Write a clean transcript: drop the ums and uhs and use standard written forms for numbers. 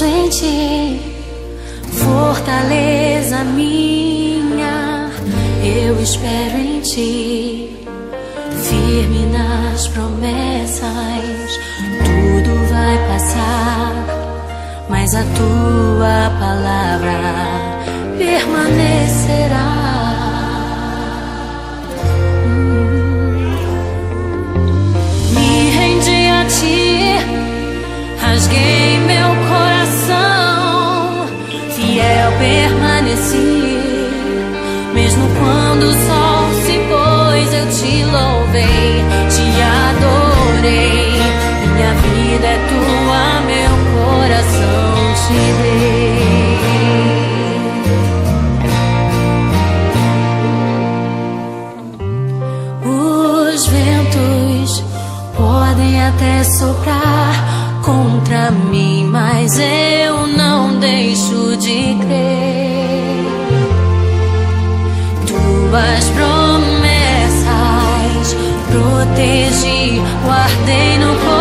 Posso em ti, fortaleza minha, eu espero em ti, firme nas promessas. Tudo vai passar, mas a tua palavra permanecerá. Me rendi a ti, rasguei meu coração, fiel permaneci, mesmo quando o sol se pôs, eu te louvei, te adorei. Minha vida é tua, meu coração te dei. Os ventos podem até soprar contra mim, mas eu não deixo de crer. Tuas promessas protegi, guardei no coração.